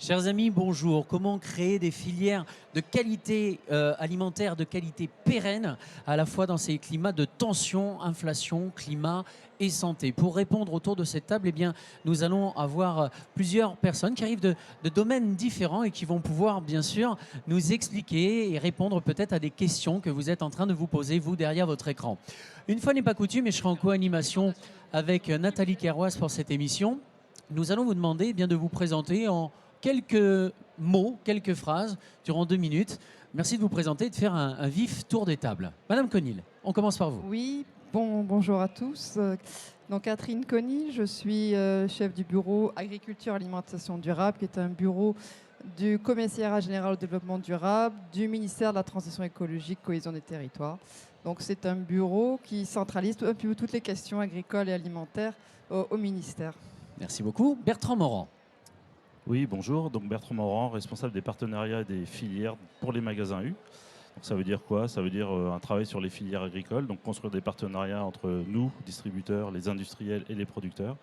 Chers amis, bonjour. Comment créer des filières de qualité alimentaire, de qualité pérenne, à la fois dans ces climats de tension, inflation, climat et santé? Pour répondre autour de cette table, eh bien, nous allons avoir plusieurs personnes qui arrivent de domaines différents et qui vont pouvoir, bien sûr, nous expliquer et répondre peut-être à des questions que vous êtes en train de vous poser, vous, derrière votre écran. Une fois n'est pas coutume, et je serai en co-animation avec Nathalie Kerrouas pour cette émission, nous allons vous demander de vous présenter en quelques mots, quelques phrases durant 2 minutes. Merci de vous présenter et de faire un vif tour des tables. Madame Conil, on commence par vous. Oui, bonjour à tous. Donc Catherine Conny, je suis chef du bureau Agriculture Alimentation Durable, qui est un bureau du Commissariat général au développement durable du ministère de la Transition écologique, cohésion des territoires. Donc c'est un bureau qui centralise un peu toutes les questions agricoles et alimentaires au ministère. Merci beaucoup. Bertrand Morand. Oui, bonjour. Donc Bertrand Morand, responsable des partenariats et des filières pour les magasins U. Donc ça veut dire quoi? Ça veut dire un travail sur les filières agricoles, donc construire des partenariats entre nous, distributeurs, les industriels et les producteurs.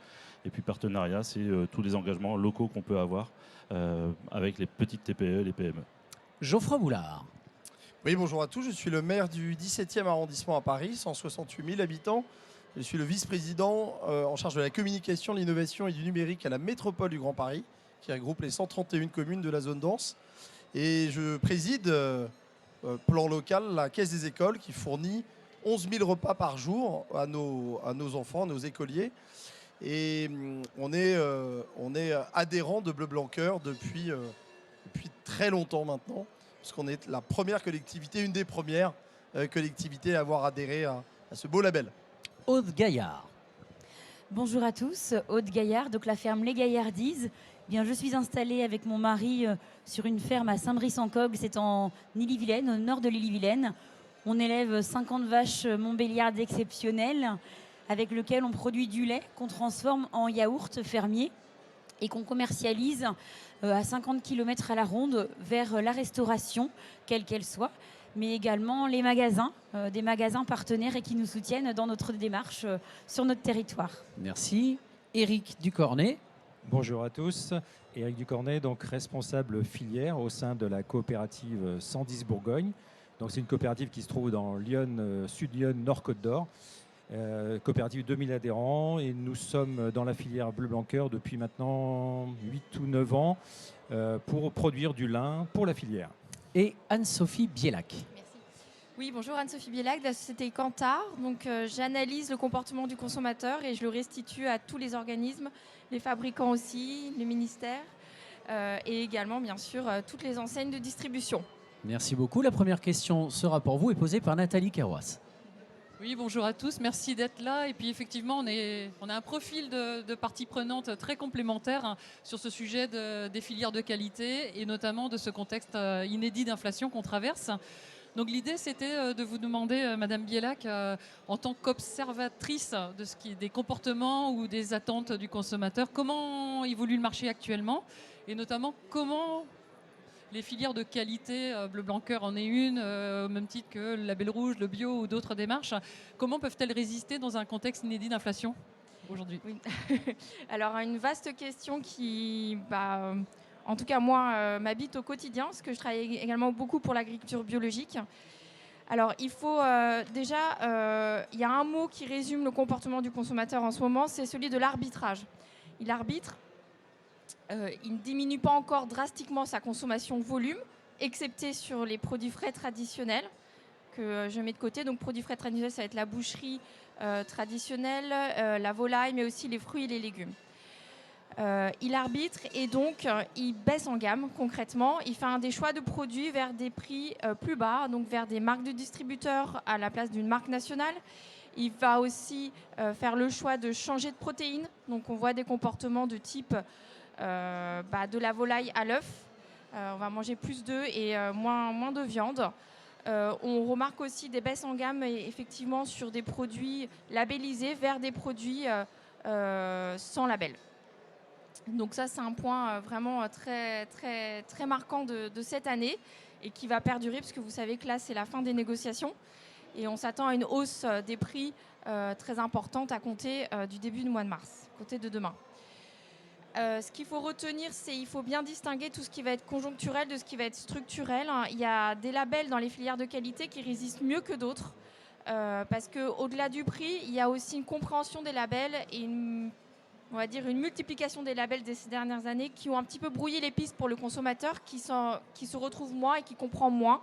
Et puis partenariat, c'est tous les engagements locaux qu'on peut avoir avec les petites TPE, les PME. Geoffroy Boulard. Oui, bonjour à tous. Je suis le maire du 17e arrondissement à Paris, 168 000 habitants. Je suis le vice-président en charge de la communication, de l'innovation et du numérique à la métropole du Grand Paris, qui regroupe les 131 communes de la zone dense. Et je préside, plan local, la Caisse des écoles qui fournit 11 000 repas par jour à nos enfants, à nos écoliers. Et on est adhérent de Bleu Blanc Cœur depuis très longtemps maintenant, puisqu'on est la première collectivité, une des premières collectivités à avoir adhéré à ce beau label. Aude Gaillard. Bonjour à tous, Aude Gaillard, donc la ferme Les Gaillardises. Bien, je suis installée avec mon mari sur une ferme à Saint-Brice-en-Cogue, c'est en Ille-et-Vilaine, au nord de l'Ille-et-Vilaine. On élève 50 vaches montbéliardes exceptionnelles avec lesquelles on produit du lait qu'on transforme en yaourt fermier et qu'on commercialise à 50 km à la ronde vers la restauration, quelle qu'elle soit, mais également les magasins, des magasins partenaires et qui nous soutiennent dans notre démarche sur notre territoire. Merci. Éric Ducornet. Bonjour à tous, Éric Ducornet, donc responsable filière au sein de la coopérative 110 Bourgogne. Donc c'est une coopérative qui se trouve dans Lyon, Sud-Lyon, Nord-Côte d'Or. Coopérative 2000 adhérents et nous sommes dans la filière Bleu Blanc Cœur depuis maintenant 8 ou 9 ans pour produire du lin pour la filière. Et Anne-Sophie Bielac. Oui, bonjour, Anne-Sophie Bielac de la société Kantar. Donc, j'analyse le comportement du consommateur et je le restitue à tous les organismes, les fabricants aussi, les ministères et également, bien sûr, toutes les enseignes de distribution. Merci beaucoup. La première question sera pour vous et posée par Nathalie Kerrouas. Oui, bonjour à tous, merci d'être là. Et puis effectivement, on a un profil de parties prenantes très complémentaires sur ce sujet des filières de qualité et notamment de ce contexte inédit d'inflation qu'on traverse. Donc l'idée, c'était de vous demander, Madame Bielac, en tant qu'observatrice des comportements ou des attentes du consommateur, comment évolue le marché actuellement et notamment comment les filières de qualité, Bleu Blanc Cœur en est une, au même titre que le label rouge, le bio ou d'autres démarches. Comment peuvent-elles résister dans un contexte inédit d'inflation aujourd'hui? Oui. Alors, une vaste question qui, en tout cas, moi, m'habite au quotidien, parce que je travaille également beaucoup pour l'agriculture biologique. Alors, il faut déjà, il y a un mot qui résume le comportement du consommateur en ce moment, c'est celui de l'arbitrage. Il arbitre. Il ne diminue pas encore drastiquement sa consommation volume, excepté sur les produits frais traditionnels que je mets de côté. Donc produits frais traditionnels, ça va être la boucherie traditionnelle, la volaille, mais aussi les fruits et les légumes. Il arbitre et donc il baisse en gamme concrètement. Il fait des choix de produits vers des prix plus bas, donc vers des marques de distributeurs à la place d'une marque nationale. Il va aussi faire le choix de changer de protéines. Donc on voit des comportements de type de la volaille à l'œuf. On va manger plus d'œufs et moins de viande. On remarque aussi des baisses en gamme effectivement sur des produits labellisés vers des produits sans label. Donc ça, c'est un point vraiment très, très, très marquant de cette année et qui va perdurer parce que vous savez que là, c'est la fin des négociations et on s'attend à une hausse des prix très importante à compter du début du mois de mars, à compter de demain. Ce qu'il faut retenir, c'est qu'il faut bien distinguer tout ce qui va être conjoncturel de ce qui va être structurel. Il y a des labels dans les filières de qualité qui résistent mieux que d'autres. Parce qu'au-delà du prix, il y a aussi une compréhension des labels et on va dire une multiplication des labels de ces dernières années qui ont un petit peu brouillé les pistes pour le consommateur qui se retrouve moins et qui comprend moins,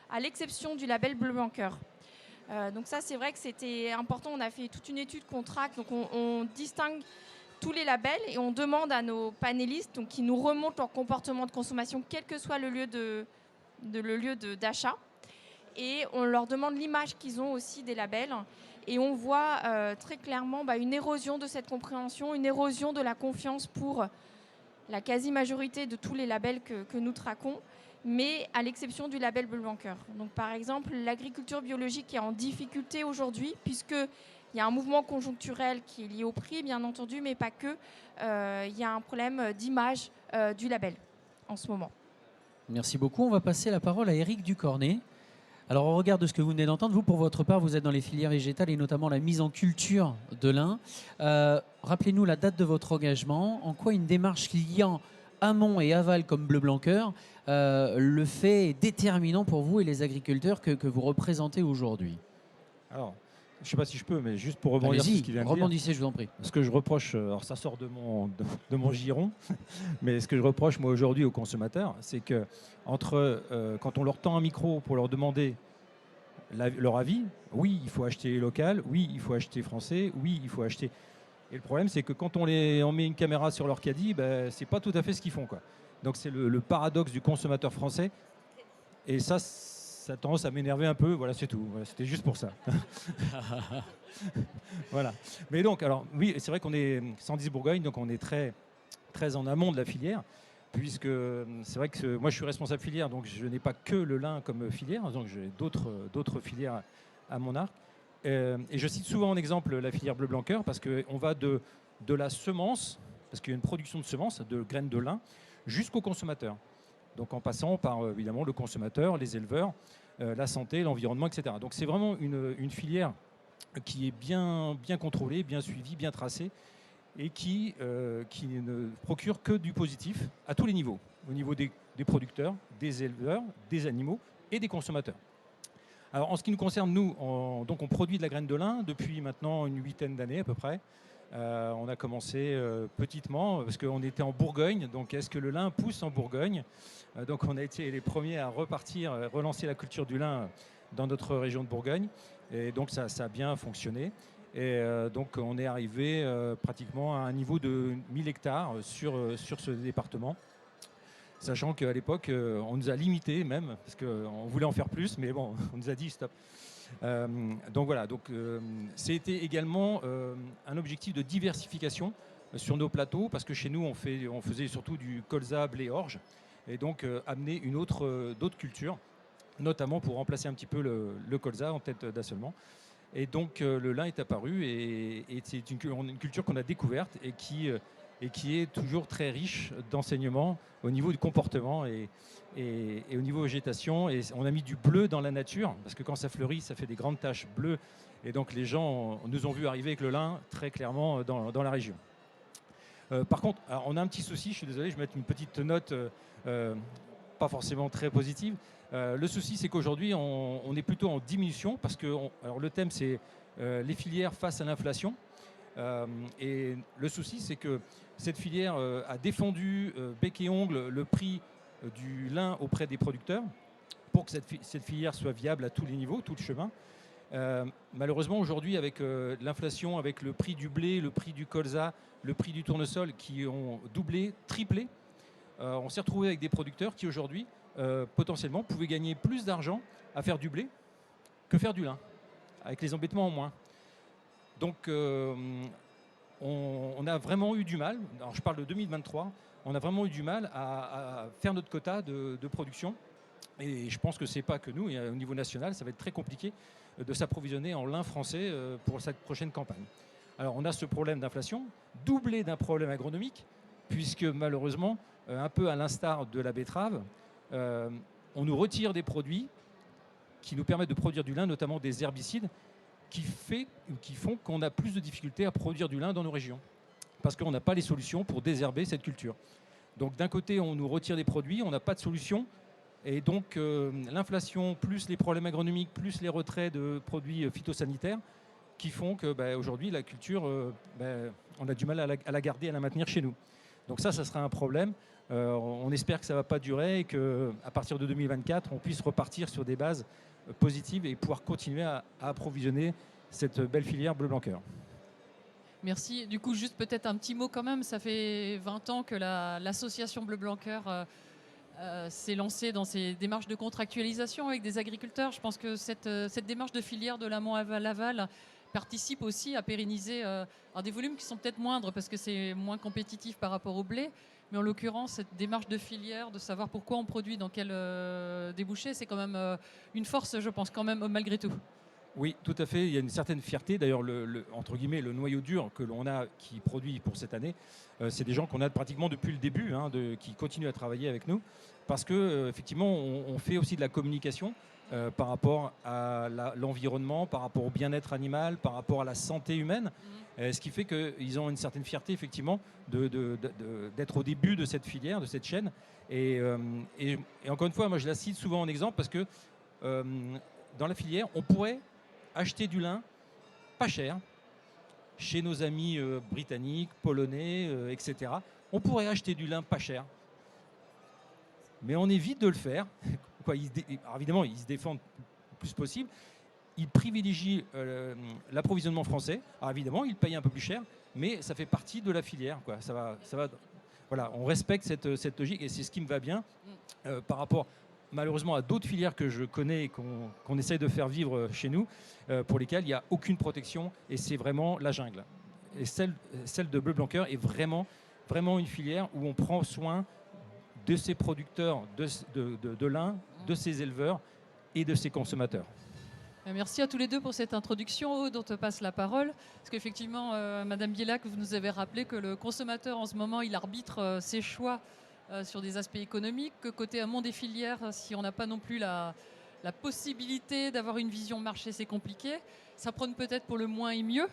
à l'exception du label Bleu Blanc Cœur. Donc ça, c'est vrai que c'était important. On a fait toute une étude qu'on traque, donc on distingue tous les labels et on demande à nos panélistes donc, qui nous remontent leur comportement de consommation, quel que soit le lieu d'achat. Et on leur demande l'image qu'ils ont aussi des labels. Et on voit très clairement une érosion de cette compréhension, une érosion de la confiance pour la quasi-majorité de tous les labels que nous traquons, mais à l'exception du label Bleu Blanc Cœur. Donc par exemple, l'agriculture biologique est en difficulté aujourd'hui, puisqu'il y a un mouvement conjoncturel qui est lié au prix, bien entendu, mais pas que. Il y a un problème d'image du label en ce moment. Merci beaucoup. On va passer la parole à Éric Ducornet. Alors, au regard de ce que vous venez d'entendre, vous, pour votre part, vous êtes dans les filières végétales et notamment la mise en culture de lin. Rappelez-nous la date de votre engagement. En quoi une démarche liant amont et aval comme Bleu Blanc Cœur le fait est déterminant pour vous et les agriculteurs que vous représentez aujourd'hui? Alors, je ne sais pas si je peux, mais juste pour rebondir sur ce qu'il vient de dire. Rebondissez, je vous en prie. Ce que je reproche, alors ça sort de mon giron, mais ce que je reproche moi aujourd'hui aux consommateurs, c'est que quand on leur tend un micro pour leur demander leur avis, oui, il faut acheter local, oui, il faut acheter français, oui, il faut acheter. Et le problème, c'est que quand on met une caméra sur leur caddie, c'est pas tout à fait ce qu'ils font, quoi. Donc c'est le paradoxe du consommateur français. Et ça a tendance à m'énerver un peu. Voilà, c'est tout. Voilà, c'était juste pour ça. Voilà. Mais donc, alors, oui, c'est vrai qu'on est 110 Bourgogne, donc on est très, très en amont de la filière, puisque c'est vrai que moi, je suis responsable filière, donc je n'ai pas que le lin comme filière, donc j'ai d'autres filières à mon arc. Et je cite souvent en exemple la filière Bleu Blanc Cœur, parce qu'on va de la semence, parce qu'il y a une production de semences, de graines de lin, jusqu'au consommateur. Donc en passant par évidemment le consommateur, les éleveurs, la santé, l'environnement, etc. Donc c'est vraiment une filière qui est bien contrôlée, bien suivie, bien tracée et qui ne procure que du positif à tous les niveaux, au niveau des producteurs, des éleveurs, des animaux et des consommateurs. Alors en ce qui nous concerne, nous, on produit de la graine de lin depuis maintenant une 8aine d'années à peu près. On a commencé petitement parce qu'on était en Bourgogne, donc est-ce que le lin pousse en Bourgogne? Donc on a été les premiers à relancer la culture du lin dans notre région de Bourgogne, et donc ça a bien fonctionné. Et donc on est arrivé pratiquement à un niveau de 1000 hectares sur ce département, sachant qu'à l'époque on nous a limités même, parce qu'on voulait en faire plus, mais bon, on nous a dit stop. Donc voilà, c'était également un objectif de diversification sur nos plateaux, parce que chez nous on faisait surtout du colza, blé, orge, et donc amener d'autres cultures, notamment pour remplacer un petit peu le colza en tête d'assolement. Et donc le lin est apparu et c'est une culture qu'on a découverte et qui est toujours très riche d'enseignements au niveau du comportement et au niveau végétation. Et on a mis du bleu dans la nature, parce que quand ça fleurit, ça fait des grandes taches bleues. Et donc les gens nous ont vu arriver avec le lin très clairement dans la région. Par contre, alors on a un petit souci, je suis désolé, je vais mettre une petite note pas forcément très positive. Le souci, c'est qu'aujourd'hui, on est plutôt en diminution, parce que alors le thème, c'est les filières face à l'inflation. Et le souci, c'est que cette filière a défendu bec et ongle le prix du lin auprès des producteurs pour que cette filière soit viable à tous les niveaux, tout le chemin. Malheureusement, aujourd'hui, avec l'inflation, avec le prix du blé, le prix du colza, le prix du tournesol qui ont doublé, triplé, on s'est retrouvé avec des producteurs qui aujourd'hui, potentiellement, pouvaient gagner plus d'argent à faire du blé que faire du lin, avec les embêtements en moins. Donc, on a vraiment eu du mal, alors je parle de 2023, on a vraiment eu du mal à faire notre quota de production. Et je pense que ce n'est pas que nous, et au niveau national, ça va être très compliqué de s'approvisionner en lin français pour cette prochaine campagne. Alors, on a ce problème d'inflation, doublé d'un problème agronomique, puisque malheureusement, un peu à l'instar de la betterave, on nous retire des produits qui nous permettent de produire du lin, notamment des herbicides, qui font qu'on a plus de difficultés à produire du lin dans nos régions. parce qu'on n'a pas les solutions pour désherber cette culture. Donc d'un côté, on nous retire des produits, on n'a pas de solution. Et donc l'inflation, plus les problèmes agronomiques, plus les retraits de produits phytosanitaires, qui font que aujourd'hui, la culture, on a du mal à la garder, à la maintenir chez nous. Donc ça sera un problème. On espère que ça ne va pas durer et qu'à partir de 2024, on puisse repartir sur des bases positives et pouvoir continuer à approvisionner cette belle filière bleu blanc cœur. Merci. Du coup, juste peut-être un petit mot quand même. Ça fait 20 ans que l'association Bleu Blanc Cœur s'est lancée dans ces démarches de contractualisation avec des agriculteurs. Je pense que cette démarche de filière de l'amont à l'aval participe aussi à pérenniser des volumes qui sont peut-être moindres parce que c'est moins compétitif par rapport au blé. Mais en l'occurrence, cette démarche de filière, de savoir pourquoi on produit, dans quel débouché, c'est quand même une force, je pense, quand même, malgré tout. Oui, tout à fait. Il y a une certaine fierté. D'ailleurs, entre guillemets, le noyau dur que l'on a qui produit pour cette année, c'est des gens qu'on a pratiquement depuis le début, qui continuent à travailler avec nous, parce que effectivement, on fait aussi de la communication par rapport à l'environnement, par rapport au bien-être animal, par rapport à la santé humaine. Ce qui fait qu'ils ont une certaine fierté, effectivement, d'être au début de cette filière, de cette chaîne. Et encore une fois, moi, je la cite souvent en exemple parce que dans la filière, on pourrait acheter du lin pas cher chez nos amis britanniques, polonais, etc. On pourrait acheter du lin pas cher. Mais on évite de le faire. Alors évidemment, ils se défendent le plus possible. Ils privilégient l'approvisionnement français. Alors évidemment, ils payent un peu plus cher, mais ça fait partie de la filière. Ça va. Voilà, on respecte cette logique et c'est ce qui me va bien par rapport malheureusement à d'autres filières que je connais et qu'on essaye de faire vivre chez nous, pour lesquelles il n'y a aucune protection et c'est vraiment la jungle. Et celle de Bleu Blanc Cœur est vraiment une filière où on prend soin de ses producteurs de lin, de ses éleveurs et de ses consommateurs. Merci à tous les deux pour cette introduction. Aude, on te passe la parole. Parce qu'effectivement, Madame Bielac, vous nous avez rappelé que le consommateur, en ce moment, il arbitre ses choix sur des aspects économiques. Que côté amont des filières, si on n'a pas non plus la possibilité d'avoir une vision marché, c'est compliqué. Ça prône peut-être pour le moins et mieux.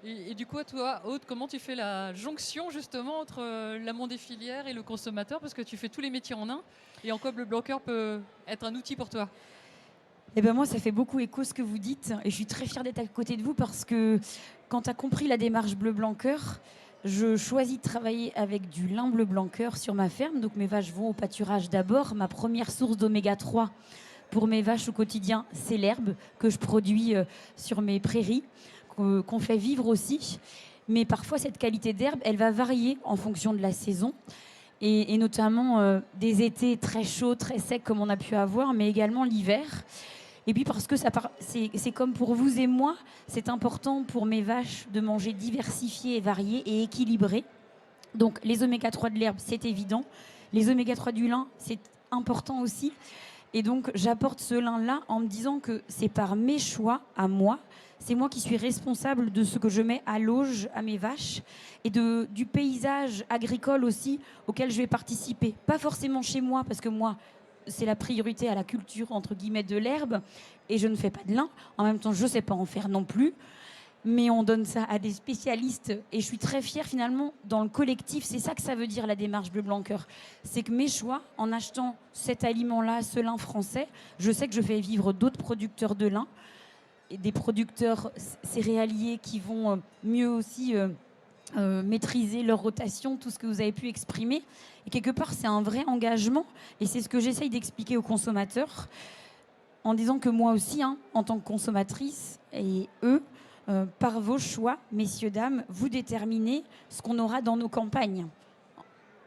Et du coup, toi, Aude, comment tu fais la jonction justement entre l'amont des filières et le consommateur? Parce que tu fais tous les métiers en un. Et en quoi Bleu Blanc Cœur peut être un outil pour toi? Eh ben moi, ça fait beaucoup écho ce que vous dites. Et je suis très fière d'être à côté de vous parce que quand tu as compris la démarche Bleu Blanc Cœur, je choisis de travailler avec du lin bleu blanc cœur sur ma ferme. Donc mes vaches vont au pâturage d'abord. Ma première source d'oméga 3 pour mes vaches au quotidien, c'est l'herbe que je produis sur mes prairies, qu'on fait vivre aussi. Mais parfois, cette qualité d'herbe, elle va varier en fonction de la saison. Et notamment des étés très chauds, très secs comme on a pu avoir, mais également l'hiver. Et puis parce que c'est comme pour vous et moi, c'est important pour mes vaches de manger diversifié, varié et équilibré. Donc les oméga 3 de l'herbe, c'est évident. Les oméga 3 du lin, c'est important aussi. Et donc j'apporte ce lin-là en me disant que c'est par mes choix à moi. C'est moi qui suis responsable de ce que je mets à l'auge à mes vaches et du paysage agricole aussi auquel je vais participer. Pas forcément chez moi, parce que moi, c'est la priorité à la culture, entre guillemets, de l'herbe, et je ne fais pas de lin. En même temps, je ne sais pas en faire non plus, mais on donne ça à des spécialistes, et je suis très fière, finalement, dans le collectif. C'est ça que ça veut dire, la démarche Bleu Blanc Cœur. C'est que mes choix, en achetant cet aliment-là, ce lin français, je sais que je fais vivre d'autres producteurs de lin, et des producteurs céréaliers qui vont mieux aussi maîtriser leur rotation, tout ce que vous avez pu exprimer. Et quelque part, c'est un vrai engagement. Et c'est ce que j'essaye d'expliquer aux consommateurs en disant que moi aussi, en tant que consommatrice, et eux, par vos choix, messieurs, dames, vous déterminez ce qu'on aura dans nos campagnes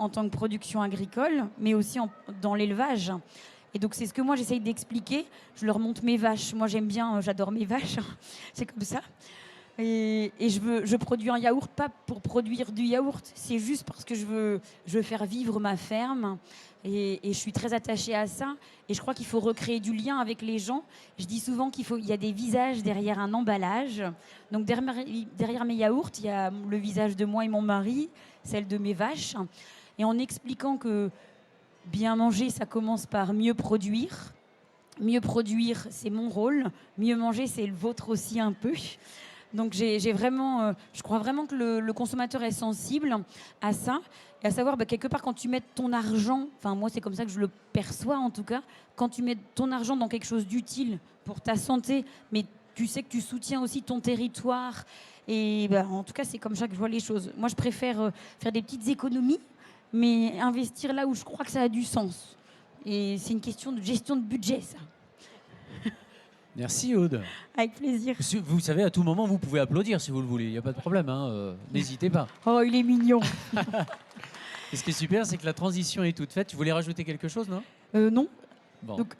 en tant que production agricole, mais aussi dans l'élevage. Et donc, c'est ce que moi, j'essaye d'expliquer. Je leur montre mes vaches. Moi, j'aime bien, j'adore mes vaches. C'est comme ça. Et je produis un yaourt, pas pour produire du yaourt, c'est juste parce que je veux faire vivre ma ferme. Et je suis très attachée à ça. Et je crois qu'il faut recréer du lien avec les gens. Je dis souvent qu'il y a des visages derrière un emballage. Donc derrière mes yaourts, il y a le visage de moi et mon mari, celle de mes vaches. Et en expliquant que bien manger, ça commence par mieux produire. Mieux produire, c'est mon rôle. Mieux manger, c'est le vôtre aussi un peu. Donc j'ai vraiment, je crois vraiment que le consommateur est sensible à ça. Et à savoir, quelque part, quand tu mets ton argent, enfin moi c'est comme ça que je le perçois en tout cas, quand tu mets ton argent dans quelque chose d'utile pour ta santé, mais tu sais que tu soutiens aussi ton territoire. Et en tout cas, c'est comme ça que je vois les choses. Moi, je préfère faire des petites économies, mais investir là où je crois que ça a du sens. Et c'est une question de gestion de budget, ça. Merci Aude. Avec plaisir. Vous savez, à tout moment, vous pouvez applaudir si vous le voulez. Il n'y a pas de problème, hein, n'hésitez pas. Oh, il est mignon. Et ce qui est super, c'est que la transition est toute faite. Tu voulais rajouter quelque chose, non? Non. Bon. Donc,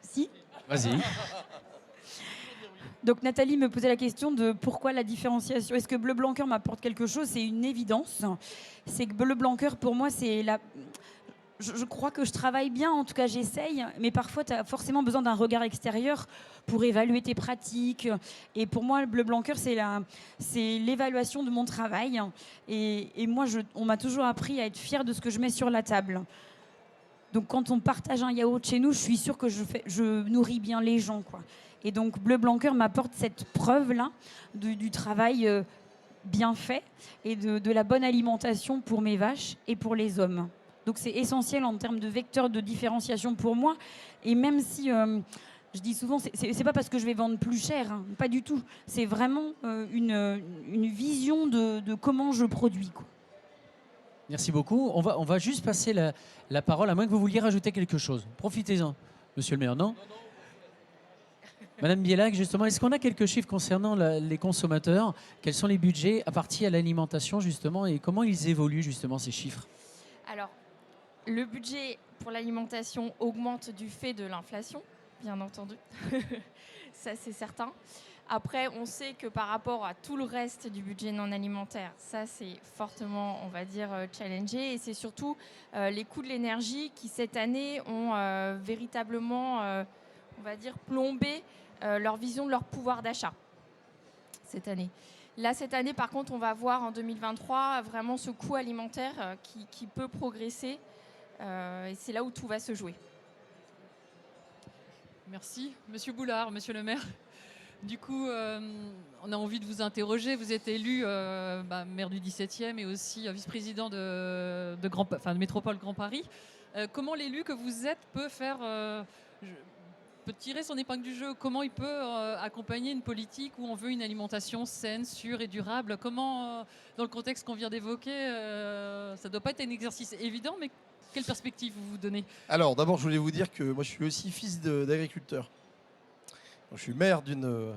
si. Vas-y. Donc Nathalie me posait la question de pourquoi la différenciation. Est-ce que Bleu Blanc Cœur m'apporte quelque chose? C'est une évidence. C'est que Bleu Blanc Cœur, pour moi, c'est la... Je crois que je travaille bien, en tout cas j'essaye, mais parfois tu as forcément besoin d'un regard extérieur pour évaluer tes pratiques. Et pour moi, le Bleu Blanc Cœur, c'est l'évaluation de mon travail. Et moi, on m'a toujours appris à être fière de ce que je mets sur la table. Donc quand on partage un yaourt chez nous, je suis sûre que je nourris bien les gens, quoi. Et donc Bleu Blanc Cœur m'apporte cette preuve-là du travail bien fait et de la bonne alimentation pour mes vaches et pour les hommes. Donc c'est essentiel en termes de vecteur de différenciation pour moi. Et même si, je dis souvent, c'est pas parce que je vais vendre plus cher, hein, pas du tout. C'est vraiment une vision de comment je produis, quoi. Merci beaucoup. On va juste passer la parole, à moins que vous vouliez rajouter quelque chose. Profitez-en, monsieur le maire, non? Madame Bielac, justement, est-ce qu'on a quelques chiffres concernant les consommateurs? Quels sont les budgets à partir à l'alimentation, justement, et comment ils évoluent, justement, ces chiffres? Alors, le budget pour l'alimentation augmente du fait de l'inflation, bien entendu. Ça, c'est certain. Après, on sait que par rapport à tout le reste du budget non alimentaire, ça, c'est fortement, on va dire, challengé. Et c'est surtout les coûts de l'énergie qui, cette année, ont véritablement, on va dire, plombé leur vision de leur pouvoir d'achat cette année. Là, cette année, par contre, on va voir en 2023 vraiment ce coût alimentaire qui peut progresser. Et c'est là où tout va se jouer. Merci. Monsieur Boulard, monsieur le maire. Du coup, on a envie de vous interroger. Vous êtes élu maire du 17e et aussi vice-président de Métropole Grand Paris. Comment l'élu que vous êtes peut tirer son épingle du jeu? Comment il peut accompagner une politique où on veut une alimentation saine, sûre et durable? Comment, dans le contexte qu'on vient d'évoquer, ça ne doit pas être un exercice évident, mais quelle perspective vous vous donnez? Alors, d'abord, je voulais vous dire que moi, je suis aussi fils d'agriculteur. Je suis maire d'une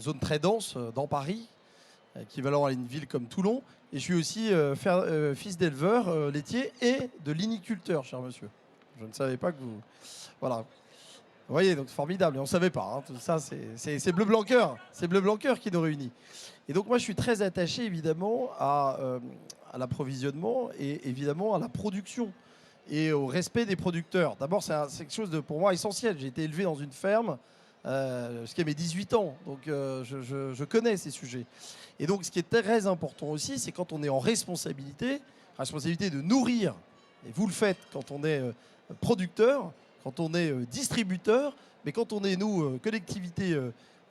zone très dense dans Paris, équivalent à une ville comme Toulon. Et je suis aussi fils d'éleveur laitier et de liniculteur, cher monsieur. Je ne savais pas que vous... Voilà. Vous voyez, donc formidable. Et on ne savait pas. Hein. Tout ça, c'est Bleu Blanc Cœur. C'est Bleu Blanc Cœur qui nous réunit. Et donc, moi, je suis très attaché, évidemment, à l'approvisionnement et évidemment à la production et au respect des producteurs. D'abord, c'est quelque chose de, pour moi, essentiel. J'ai été élevé dans une ferme jusqu'à mes 18 ans. Donc, je connais ces sujets. Et donc, ce qui est très important aussi, c'est quand on est en responsabilité de nourrir, et vous le faites quand on est producteur, quand on est distributeur, mais quand on est, nous, collectivité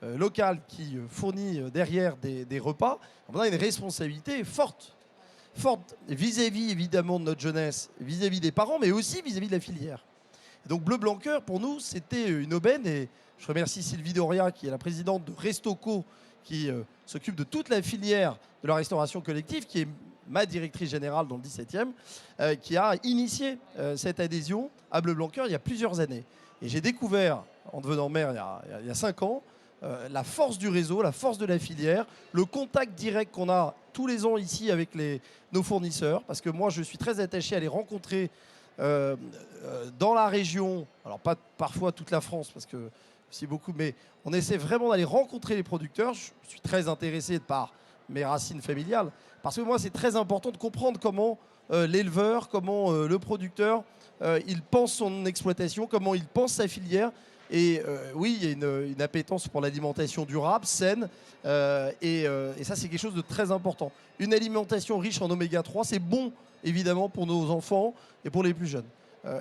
locale qui fournit derrière des repas, on a une responsabilité forte vis-à-vis, évidemment, de notre jeunesse, vis-à-vis des parents, mais aussi vis-à-vis de la filière. Et donc, Bleu Blanc Cœur, pour nous, c'était une aubaine. Et je remercie Sylvie Doria, qui est la présidente de Restoco, qui s'occupe de toute la filière de la restauration collective, qui est ma directrice générale dans le 17e, qui a initié cette adhésion à Bleu Blanc Cœur il y a plusieurs années. Et j'ai découvert, en devenant maire il y a 5 ans, la force du réseau, la force de la filière, le contact direct qu'on a tous les ans ici avec nos fournisseurs, parce que moi je suis très attaché à les rencontrer dans la région, alors pas parfois toute la France, parce que c'est beaucoup, mais on essaie vraiment d'aller rencontrer les producteurs. Je suis très intéressé par mes racines familiales, parce que moi c'est très important de comprendre comment l'éleveur, comment le producteur, il pense son exploitation, comment il pense sa filière. Et oui, il y a une appétence pour l'alimentation durable, saine, et ça c'est quelque chose de très important. Une alimentation riche en oméga 3, c'est bon évidemment pour nos enfants et pour les plus jeunes.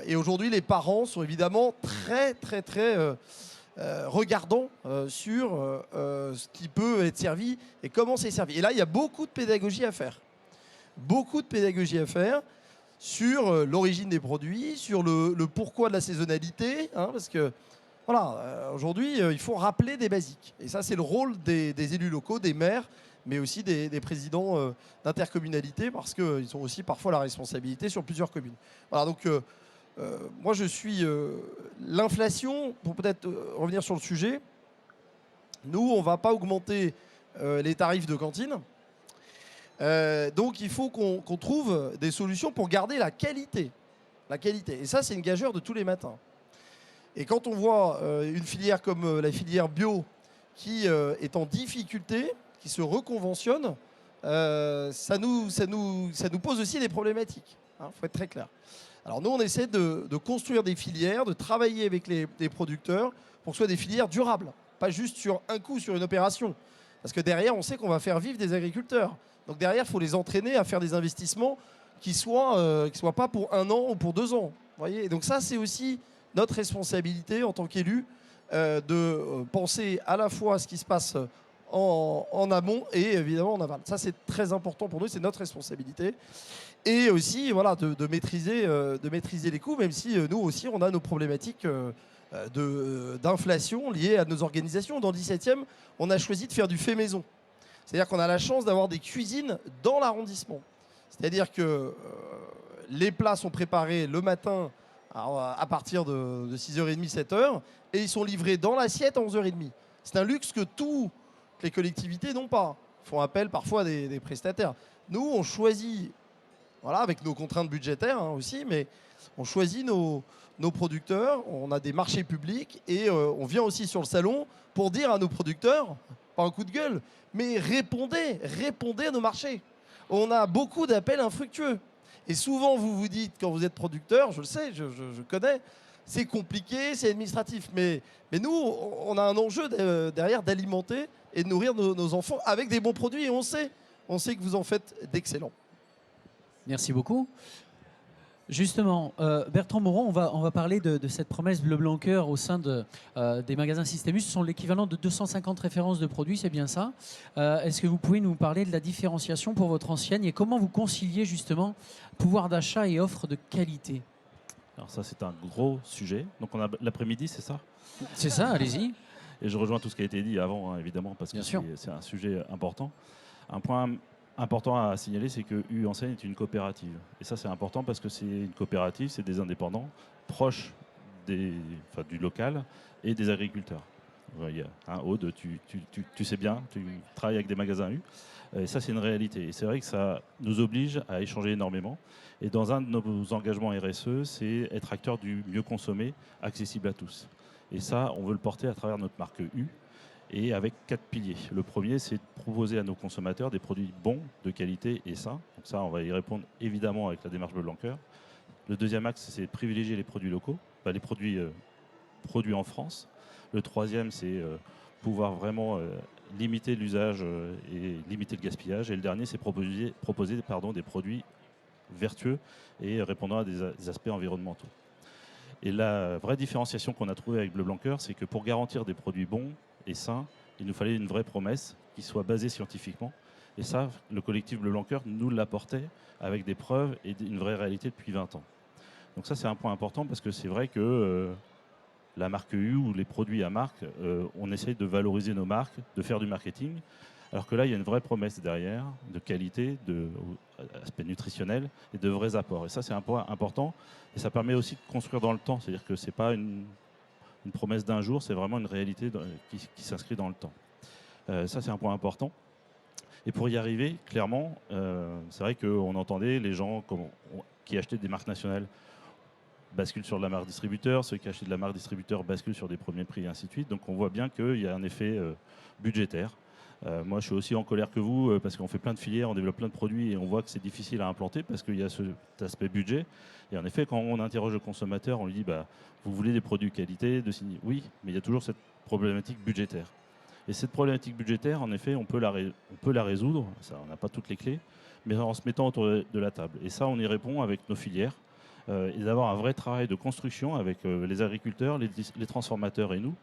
Et aujourd'hui, les parents sont évidemment très regardant sur ce qui peut être servi et comment c'est servi. Et là, il y a beaucoup de pédagogie à faire. Beaucoup de pédagogie à faire sur l'origine des produits, sur le pourquoi de la saisonnalité, hein, parce que voilà, aujourd'hui, il faut rappeler des basiques. Et ça, c'est le rôle des élus locaux, des maires, mais aussi des présidents d'intercommunalité, parce qu'ils ont aussi parfois la responsabilité sur plusieurs communes. Voilà, donc moi, je suis l'inflation, pour peut-être revenir sur le sujet, nous, on ne va pas augmenter les tarifs de cantine. Donc, il faut qu'on trouve des solutions pour garder la qualité. La qualité. Et ça, c'est une gageure de tous les matins. Et quand on voit une filière comme la filière bio qui est en difficulté, qui se reconventionne, ça nous pose aussi des problématiques. Il faut être très clair. Alors nous, on essaie de construire des filières, de travailler avec les producteurs pour que ce soit des filières durables, pas juste sur un coup, sur une opération. Parce que derrière, on sait qu'on va faire vivre des agriculteurs. Donc derrière, il faut les entraîner à faire des investissements qui soient pas pour 1 an ou pour 2 ans. Voyez. Et donc ça, c'est aussi notre responsabilité en tant qu'élus de penser à la fois à ce qui se passe en amont et évidemment en aval. Ça, c'est très important pour nous, c'est notre responsabilité. Et aussi voilà, de maîtriser les coûts, même si nous aussi, on a nos problématiques d'inflation liées à nos organisations. Dans le 17e, on a choisi de faire du fait maison. C'est-à-dire qu'on a la chance d'avoir des cuisines dans l'arrondissement. C'est-à-dire que les plats sont préparés le matin à partir de 6h30, 7h, et ils sont livrés dans l'assiette à 11h30. C'est un luxe que toutes les collectivités n'ont pas. Ils font appel parfois à des prestataires. Nous, on choisit, voilà, avec nos contraintes budgétaires aussi, mais on choisit nos producteurs, on a des marchés publics, et on vient aussi sur le salon pour dire à nos producteurs, pas un coup de gueule, mais répondez à nos marchés. On a beaucoup d'appels infructueux. Et souvent, vous vous dites, quand vous êtes producteur, je le sais, je connais, c'est compliqué, c'est administratif. Mais nous, on a un enjeu derrière d'alimenter et de nourrir nos enfants avec des bons produits. Et on sait que vous en faites d'excellents. Merci beaucoup. Justement, Bertrand Moron, on va parler de cette promesse Bleu Blanc Cœur au sein des magasins Systémus. Ce sont l'équivalent de 250 références de produits, c'est bien ça. Est-ce que vous pouvez nous parler de la différenciation pour votre enseigne et comment vous conciliez justement pouvoir d'achat et offre de qualité? Alors ça, c'est un gros sujet. Donc on a l'après-midi, c'est ça? C'est ça, allez-y. Et je rejoins tout ce qui a été dit avant, hein, évidemment, parce que c'est un sujet important. Un point important à signaler, c'est que U Enseigne est une coopérative. Et ça, c'est important parce que c'est une coopérative, c'est des indépendants proches du local et des agriculteurs. Aude, tu sais bien, tu travailles avec des magasins U. Et ça, c'est une réalité. Et c'est vrai que ça nous oblige à échanger énormément. Et dans un de nos engagements RSE, c'est être acteur du mieux consommé, accessible à tous. Et ça, on veut le porter à travers notre marque U. Et avec 4 piliers. Le premier, c'est de proposer à nos consommateurs des produits bons, de qualité et sains. Donc ça, on va y répondre évidemment avec la démarche Bleu Blanc Cœur. Le deuxième axe, c'est de privilégier les produits locaux, les produits produits en France. Le troisième, c'est pouvoir vraiment limiter l'usage et limiter le gaspillage. Et le dernier, c'est proposer des produits vertueux et répondant à des aspects environnementaux. Et la vraie différenciation qu'on a trouvée avec Bleu Blanc Cœur, c'est que pour garantir des produits bons et sain, il nous fallait une vraie promesse qui soit basée scientifiquement. Et ça, le collectif Bleu Blanc Cœur nous l'apportait avec des preuves et une vraie réalité depuis 20 ans. Donc ça, c'est un point important parce que c'est vrai que la marque U ou les produits à marque, on essaye de valoriser nos marques, de faire du marketing, alors que là, il y a une vraie promesse derrière, de qualité, d'aspect nutritionnel et de vrais apports. Et ça, c'est un point important. Et ça permet aussi de construire dans le temps. C'est-à-dire que ce n'est pas une promesse d'un jour, c'est vraiment une réalité qui s'inscrit dans le temps. Ça, c'est un point important. Et pour y arriver, clairement, c'est vrai qu'on entendait les gens qui achetaient des marques nationales basculent sur de la marque distributeur, ceux qui achètent de la marque distributeur basculent sur des premiers prix, et ainsi de suite. Donc on voit bien qu'il y a un effet budgétaire. Moi, je suis aussi en colère que vous parce qu'on fait plein de filières, on développe plein de produits et on voit que c'est difficile à implanter parce qu'il y a cet aspect budget. Et en effet, quand on interroge le consommateur, on lui dit vous voulez des produits de qualité, de signer. Oui, mais il y a toujours cette problématique budgétaire. Et cette problématique budgétaire, en effet, on peut la résoudre. Ça, on n'a pas toutes les clés, mais en se mettant autour de la table. Et ça, on y répond avec nos filières et d'avoir un vrai travail de construction avec les agriculteurs, les transformateurs et nous.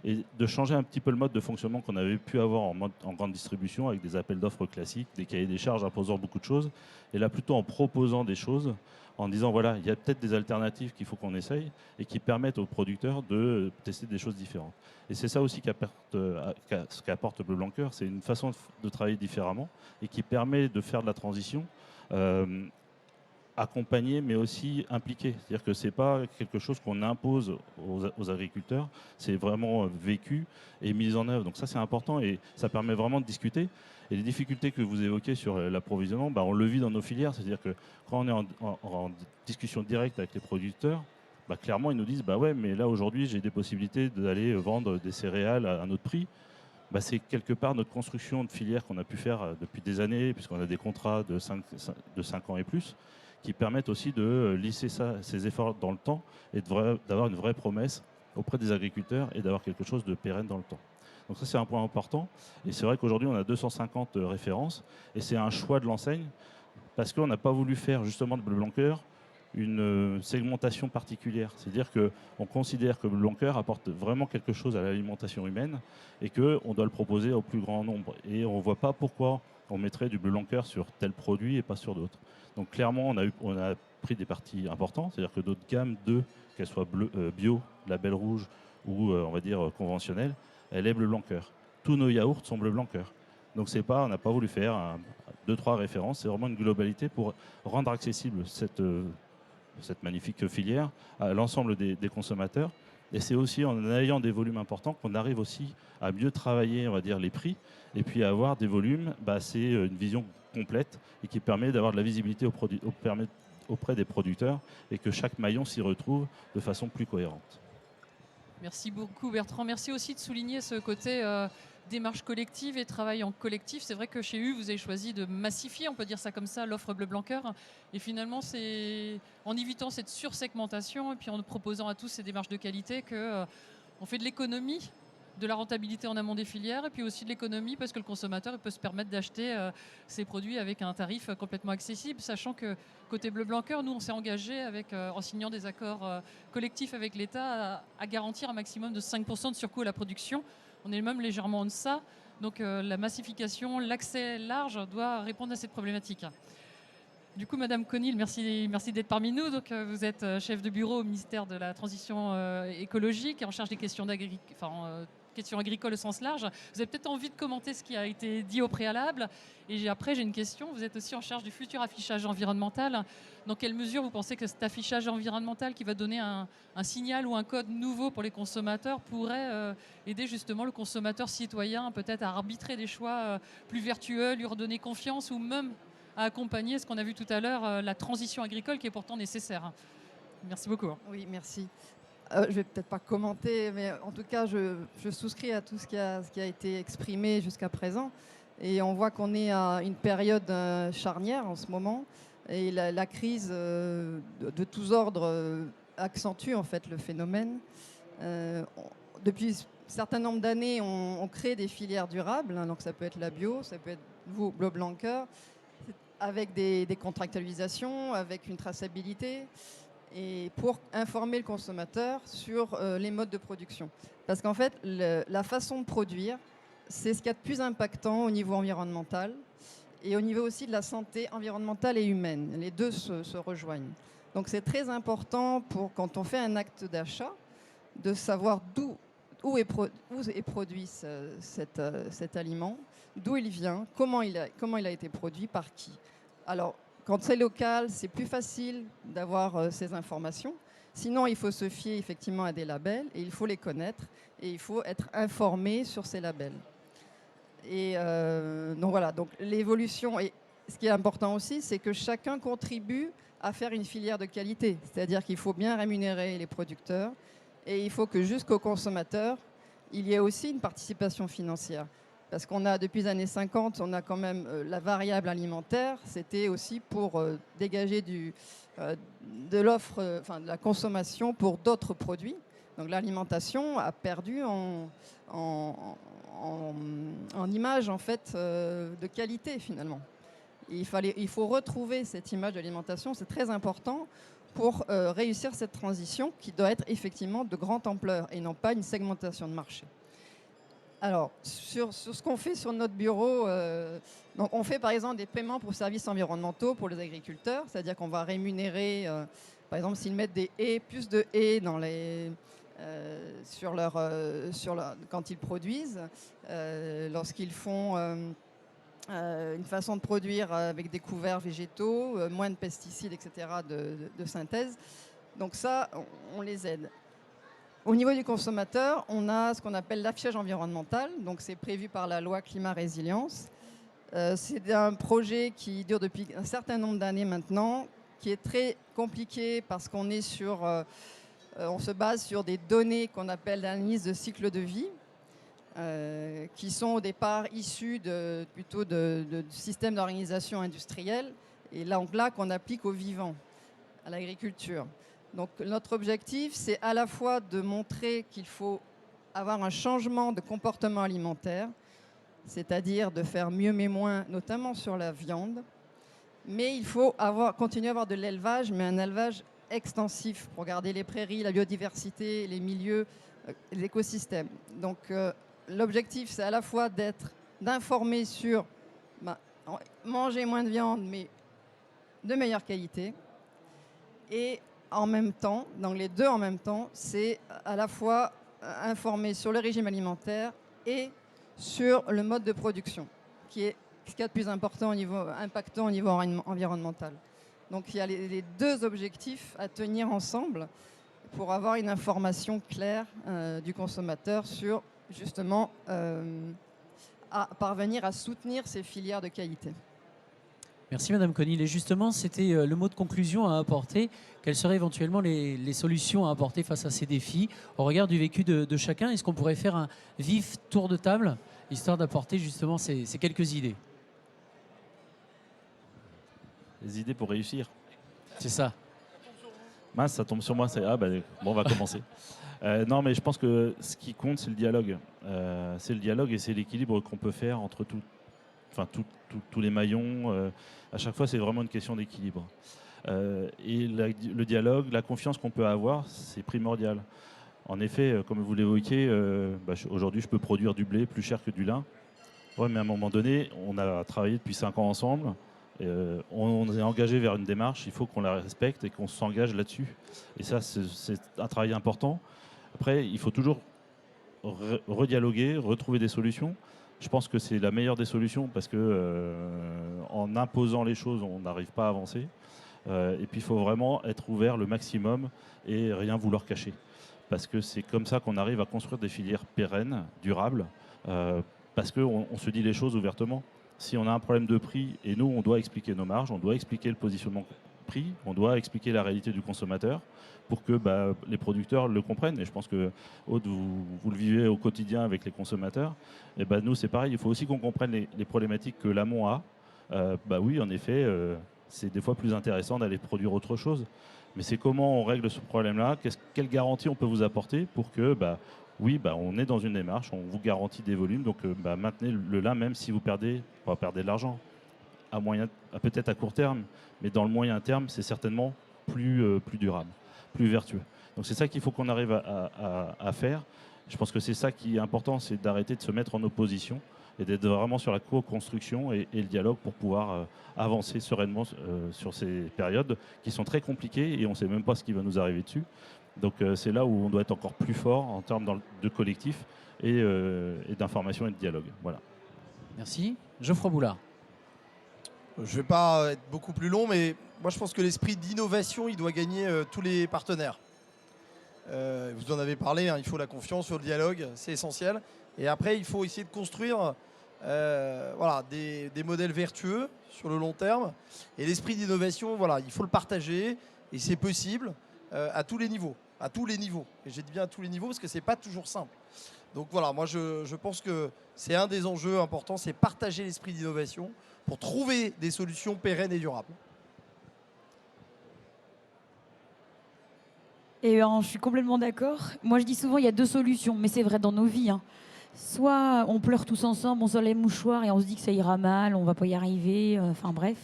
et de changer un petit peu le mode de fonctionnement qu'on avait pu avoir en grande distribution avec des appels d'offres classiques, des cahiers des charges imposant beaucoup de choses, et là plutôt en proposant des choses, en disant voilà, il y a peut-être des alternatives qu'il faut qu'on essaye et qui permettent aux producteurs de tester des choses différentes. Et c'est ça aussi ce qu'apporte Bleu Blanc Cœur, c'est une façon de travailler différemment et qui permet de faire de la transition accompagné mais aussi impliqué. C'est-à-dire que ce n'est pas quelque chose qu'on impose aux agriculteurs, c'est vraiment vécu et mis en œuvre. Donc ça c'est important et ça permet vraiment de discuter. Et les difficultés que vous évoquez sur l'approvisionnement, on le vit dans nos filières, c'est-à-dire que quand on est en discussion directe avec les producteurs, clairement ils nous disent ouais mais là aujourd'hui j'ai des possibilités d'aller vendre des céréales à un autre prix. C'est quelque part notre construction de filière qu'on a pu faire depuis des années, puisqu'on a des contrats de 5 ans et plus, qui permettent aussi de lisser ces efforts dans le temps et d'avoir une vraie promesse auprès des agriculteurs et d'avoir quelque chose de pérenne dans le temps. Donc ça, c'est un point important. Et c'est vrai qu'aujourd'hui, on a 250 références et c'est un choix de l'enseigne parce qu'on n'a pas voulu faire justement de Bleu Blanc Cœur une segmentation particulière. C'est-à-dire qu'on considère que Bleu Blanc Cœur apporte vraiment quelque chose à l'alimentation humaine et qu'on doit le proposer au plus grand nombre. Et on ne voit pas pourquoi on mettrait du Bleu Blanc Cœur sur tel produit et pas sur d'autres. Donc clairement, on a pris des parties importantes, c'est-à-dire que d'autres gammes qu'elles soient bio, label rouge ou on va dire conventionnelles, elle est Bleu Blanc Cœur. Tous nos yaourts sont Bleu Blanc Cœur. Donc on n'a pas voulu faire 2-3 références, c'est vraiment une globalité pour rendre accessible cette magnifique filière à l'ensemble des consommateurs. Et c'est aussi en ayant des volumes importants qu'on arrive aussi à mieux travailler, on va dire, les prix et puis à avoir des volumes, c'est une vision complète et qui permet d'avoir de la visibilité auprès des producteurs et que chaque maillon s'y retrouve de façon plus cohérente. Merci beaucoup Bertrand. Merci aussi de souligner ce côté démarche collective et travail en collectif. C'est vrai que chez U, vous avez choisi de massifier, on peut dire ça comme ça, l'offre Bleu Blanc Cœur. Et finalement, c'est en évitant cette sursegmentation et puis en proposant à tous ces démarches de qualité qu'on fait de l'économie, de la rentabilité en amont des filières et puis aussi de l'économie parce que le consommateur peut se permettre d'acheter ses produits avec un tarif complètement accessible, sachant que côté Bleu Blanc Cœur, nous on s'est engagé en signant des accords collectifs avec l'État à garantir un maximum de 5% de surcoût à la production. On est même légèrement en deçà, donc la massification, l'accès large doit répondre à cette problématique. Du coup, Madame Conil, merci d'être parmi nous. Donc, vous êtes chef de bureau au ministère de la Transition écologique, en charge des questions questions agricoles au sens large. Vous avez peut-être envie de commenter ce qui a été dit au préalable. Et après, j'ai une question. Vous êtes aussi en charge du futur affichage environnemental. Dans quelle mesure vous pensez que cet affichage environnemental qui va donner un signal ou un code nouveau pour les consommateurs pourrait aider justement le consommateur citoyen peut-être à arbitrer des choix plus vertueux, lui redonner confiance ou même à accompagner ce qu'on a vu tout à l'heure, la transition agricole qui est pourtant nécessaire. Merci beaucoup. Oui, merci. Je ne vais peut-être pas commenter, mais en tout cas, je souscris à tout ce qui a été exprimé jusqu'à présent. Et on voit qu'on est à une période charnière en ce moment. Et la crise de tous ordres accentue en fait le phénomène. Depuis un certain nombre d'années, on crée des filières durables. Donc ça peut être la bio, ça peut être vous, Bleu Blanc Cœur, avec des contractualisations, avec une traçabilité. Et pour informer le consommateur sur les modes de production. Parce qu'en fait, la façon de produire, c'est ce qu'il y a de plus impactant au niveau environnemental et au niveau aussi de la santé environnementale et humaine. Les deux se rejoignent. Donc c'est très important quand on fait un acte d'achat de savoir où est produit cet aliment, d'où il vient, comment il a été produit, par qui. Alors, quand c'est local, c'est plus facile d'avoir ces informations. Sinon, il faut se fier effectivement à des labels et il faut les connaître et il faut être informé sur ces labels. Et donc voilà, donc l'évolution. Et ce qui est important aussi, c'est que chacun contribue à faire une filière de qualité. C'est-à-dire qu'il faut bien rémunérer les producteurs et il faut que jusqu'aux consommateurs, il y ait aussi une participation financière. Parce qu'on a, depuis les années 50, on a quand même la variable alimentaire. C'était aussi pour dégager de l'offre, de la consommation pour d'autres produits. Donc l'alimentation a perdu en image en fait de qualité finalement. Il faut retrouver cette image de l'alimentation, c'est très important pour réussir cette transition qui doit être effectivement de grande ampleur et non pas une segmentation de marché. Alors, sur ce qu'on fait sur notre bureau, donc on fait par exemple des paiements pour services environnementaux pour les agriculteurs, c'est-à-dire qu'on va rémunérer, par exemple, s'ils mettent des haies, plus de haies dans les, quand ils produisent, lorsqu'ils font une façon de produire avec des couverts végétaux, moins de pesticides, etc., de synthèse. Donc ça, on les aide. Au niveau du consommateur, on a ce qu'on appelle l'affichage environnemental. Donc c'est prévu par la loi Climat Résilience. C'est un projet qui dure depuis un certain nombre d'années maintenant, qui est très compliqué parce qu'on est sur, on se base sur des données qu'on appelle l'analyse de cycle de vie, qui sont au départ issues plutôt du système d'organisation industrielle, et là qu'on applique au vivant, à l'agriculture. Donc notre objectif, c'est à la fois de montrer qu'il faut avoir un changement de comportement alimentaire, c'est-à-dire de faire mieux mais moins, notamment sur la viande, mais il faut continuer à avoir de l'élevage, mais un élevage extensif pour garder les prairies, la biodiversité, les milieux, l'écosystème. Donc l'objectif, c'est à la fois d'informer sur manger moins de viande, mais de meilleure qualité, et en même temps, donc les deux en même temps, c'est à la fois informer sur le régime alimentaire et sur le mode de production, qui est ce qu'il y a de plus important impactant au niveau environnemental. Donc il y a les deux objectifs à tenir ensemble pour avoir une information claire du consommateur sur justement à parvenir à soutenir ces filières de qualité. Merci Madame Conil. Et justement, c'était le mot de conclusion à apporter. Quelles seraient éventuellement les solutions à apporter face à ces défis au regard du vécu de chacun? Est-ce qu'on pourrait faire un vif tour de table, histoire d'apporter justement ces quelques idées? Les idées pour réussir. C'est ça. Mince, ça tombe sur moi. Bon, on va commencer. Non, mais je pense que ce qui compte, c'est le dialogue. C'est le dialogue et c'est l'équilibre qu'on peut faire entre tous les maillons. À chaque fois, c'est vraiment une question d'équilibre. Et le dialogue, la confiance qu'on peut avoir, c'est primordial. En effet, comme vous l'évoquiez, aujourd'hui, je peux produire du blé plus cher que du lin. Ouais, mais à un moment donné, on a travaillé depuis 5 ans ensemble. On est engagé vers une démarche, il faut qu'on la respecte et qu'on s'engage là-dessus. Et ça, c'est un travail important. Après, il faut toujours redialoguer, retrouver des solutions. Je pense que c'est la meilleure des solutions parce que en imposant les choses, on n'arrive pas à avancer. Et puis, il faut vraiment être ouvert le maximum et rien vouloir cacher. Parce que c'est comme ça qu'on arrive à construire des filières pérennes, durables, parce qu'on se dit les choses ouvertement. Si on a un problème de prix, et nous, on doit expliquer nos marges, on doit expliquer le positionnement prix, on doit expliquer la réalité du consommateur pour que les producteurs le comprennent. Et je pense que, Aude, vous le vivez au quotidien avec les consommateurs. Et nous, c'est pareil, il faut aussi qu'on comprenne les problématiques que l'amont a. Oui, en effet, c'est des fois plus intéressant d'aller produire autre chose. Mais c'est comment on règle ce problème-là, quelle garantie on peut vous apporter pour que... on est dans une démarche, on vous garantit des volumes, donc maintenez le lin même si vous perdez de l'argent. Peut-être à court terme, mais dans le moyen terme, c'est certainement plus durable, plus vertueux. Donc c'est ça qu'il faut qu'on arrive à faire. Je pense que c'est ça qui est important, c'est d'arrêter de se mettre en opposition et d'être vraiment sur la co-construction et le dialogue pour pouvoir avancer sereinement sur ces périodes qui sont très compliquées et on ne sait même pas ce qui va nous arriver dessus. Donc c'est là où on doit être encore plus fort en termes de collectif et d'information et de dialogue. Voilà. Merci. Geoffroy Boulard. Je ne vais pas être beaucoup plus long, mais moi je pense que l'esprit d'innovation, il doit gagner tous les partenaires. Vous en avez parlé, hein, il faut la confiance, il faut le dialogue, c'est essentiel. Et après, il faut essayer de construire des modèles vertueux sur le long terme. Et l'esprit d'innovation, il faut le partager et c'est possible. À tous les niveaux. Et j'ai dit bien à tous les niveaux parce que c'est pas toujours simple. Donc voilà, moi je pense que c'est un des enjeux importants, c'est partager l'esprit d'innovation pour trouver des solutions pérennes et durables. Et je suis complètement d'accord. Moi je dis souvent il y a deux solutions, mais c'est vrai dans nos vies. Soit on pleure tous ensemble, on sort les mouchoirs et on se dit que ça ira mal, on va pas y arriver, enfin bref.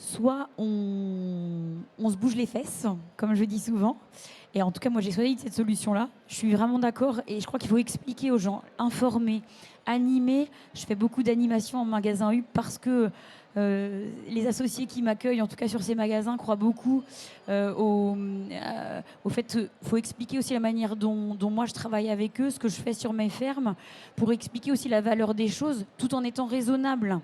soit on se bouge les fesses, comme je dis souvent. Et en tout cas, moi, j'ai choisi cette solution-là. Je suis vraiment d'accord et je crois qu'il faut expliquer aux gens, informer, animer. Je fais beaucoup d'animation en magasin U parce que les associés qui m'accueillent, en tout cas sur ces magasins, croient beaucoup au fait qu'il faut expliquer aussi la manière dont moi je travaille avec eux, ce que je fais sur mes fermes, pour expliquer aussi la valeur des choses tout en étant raisonnable.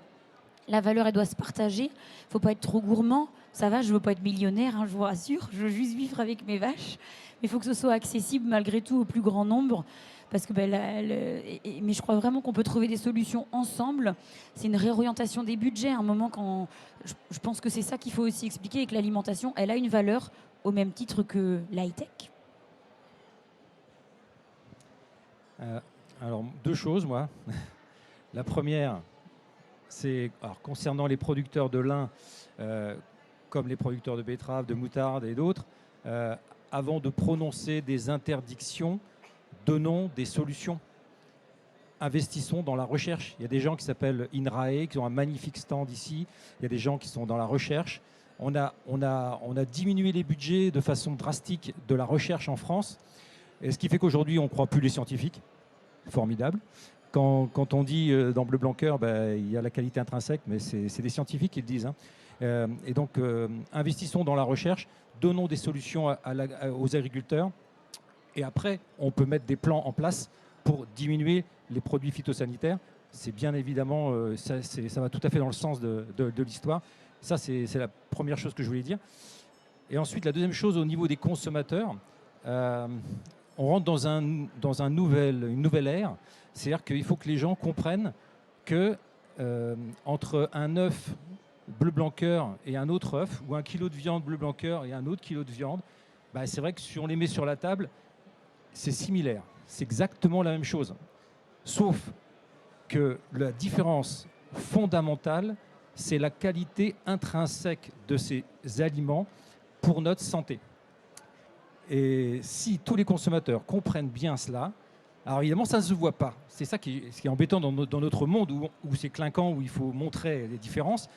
La valeur, elle doit se partager. Il ne faut pas être trop gourmand. Ça va, je ne veux pas être millionnaire, hein, je vous rassure. Je veux juste vivre avec mes vaches. Mais il faut que ce soit accessible malgré tout au plus grand nombre. Parce que, mais je crois vraiment qu'on peut trouver des solutions ensemble. C'est une réorientation des budgets. À un moment, je pense que c'est ça qu'il faut aussi expliquer, et que l'alimentation, elle a une valeur au même titre que l'high-tech. Alors, deux choses, moi. La première, c'est concernant les producteurs de lin, comme les producteurs de betteraves, de moutarde et d'autres, avant de prononcer des interdictions, donnons des solutions. Investissons dans la recherche. Il y a des gens qui s'appellent INRAE, qui ont un magnifique stand ici. Il y a des gens qui sont dans la recherche. On a diminué les budgets de façon drastique de la recherche en France. Et ce qui fait qu'aujourd'hui, on ne croit plus les scientifiques. Formidable. Quand on dit dans Bleu Blanc Cœur, il y a la qualité intrinsèque, mais c'est des scientifiques qui le disent. Hein. Et donc, investissons dans la recherche, donnons des solutions aux agriculteurs. Et après, on peut mettre des plans en place pour diminuer les produits phytosanitaires. C'est bien évidemment, ça va tout à fait dans le sens de l'histoire. Ça, c'est la première chose que je voulais dire. Et ensuite, la deuxième chose, au niveau des consommateurs, on rentre dans une nouvelle ère. C'est-à-dire qu'il faut que les gens comprennent que entre un œuf bleu blanc cœur et un autre œuf, ou un kilo de viande bleu blanc cœur et un autre kilo de viande, c'est vrai que si on les met sur la table, c'est similaire. C'est exactement la même chose. Sauf que la différence fondamentale, c'est la qualité intrinsèque de ces aliments pour notre santé. Et si tous les consommateurs comprennent bien cela, alors évidemment, ça ne se voit pas. C'est ça qui est embêtant dans notre monde où c'est clinquant, où il faut montrer les différences.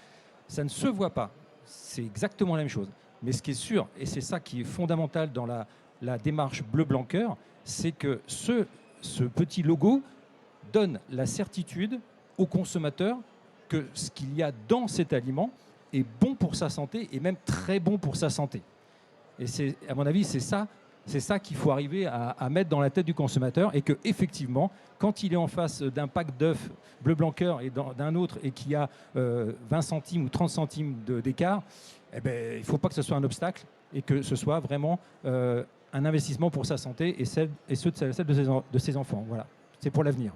Ça ne se voit pas. C'est exactement la même chose. Mais ce qui est sûr, et c'est ça qui est fondamental dans la démarche Bleu Blanc Cœur, c'est que ce petit logo donne la certitude aux consommateurs que ce qu'il y a dans cet aliment est bon pour sa santé et même très bon pour sa santé. Et à mon avis, c'est ça qu'il faut arriver à mettre dans la tête du consommateur, et qu'effectivement, quand il est en face d'un pack d'œufs bleu blanc cœur et d'un autre et qu'il y a 20 centimes ou 30 centimes d'écart, il ne faut pas que ce soit un obstacle et que ce soit vraiment un investissement pour sa santé et celle de ses enfants. Voilà, c'est pour l'avenir.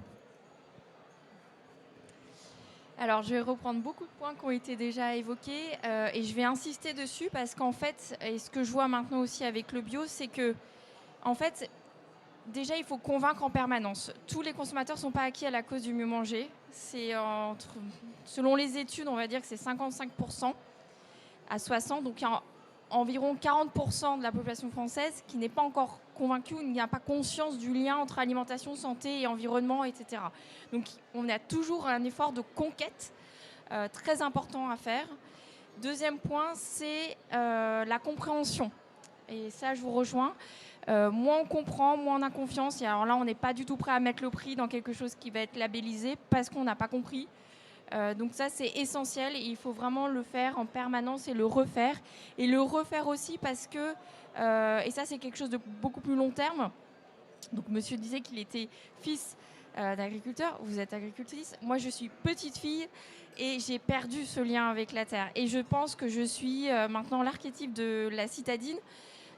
Alors, je vais reprendre beaucoup de points qui ont été déjà évoqués et je vais insister dessus parce qu'en fait, et ce que je vois maintenant aussi avec le bio, c'est que, en fait, déjà, il faut convaincre en permanence. Tous les consommateurs ne sont pas acquis à la cause du mieux manger. C'est selon les études, on va dire que c'est 55% à 60%. Donc, il y a environ 40% de la population française qui n'est pas encore convaincue, ou n'y a pas conscience du lien entre alimentation, santé et environnement, etc. Donc, on a toujours un effort de conquête très important à faire. Deuxième point, c'est la compréhension. Et ça, je vous rejoins. Moins on comprend, moins on a confiance. Et alors là, on n'est pas du tout prêt à mettre le prix dans quelque chose qui va être labellisé parce qu'on n'a pas compris. Donc ça, c'est essentiel. Et il faut vraiment le faire en permanence et le refaire. Et le refaire aussi parce que, et ça, c'est quelque chose de beaucoup plus long terme. Donc monsieur disait qu'il était fils d'agriculteur. Vous êtes agricultrice. Moi, je suis petite fille et j'ai perdu ce lien avec la terre. Et je pense que je suis maintenant l'archétype de la citadine.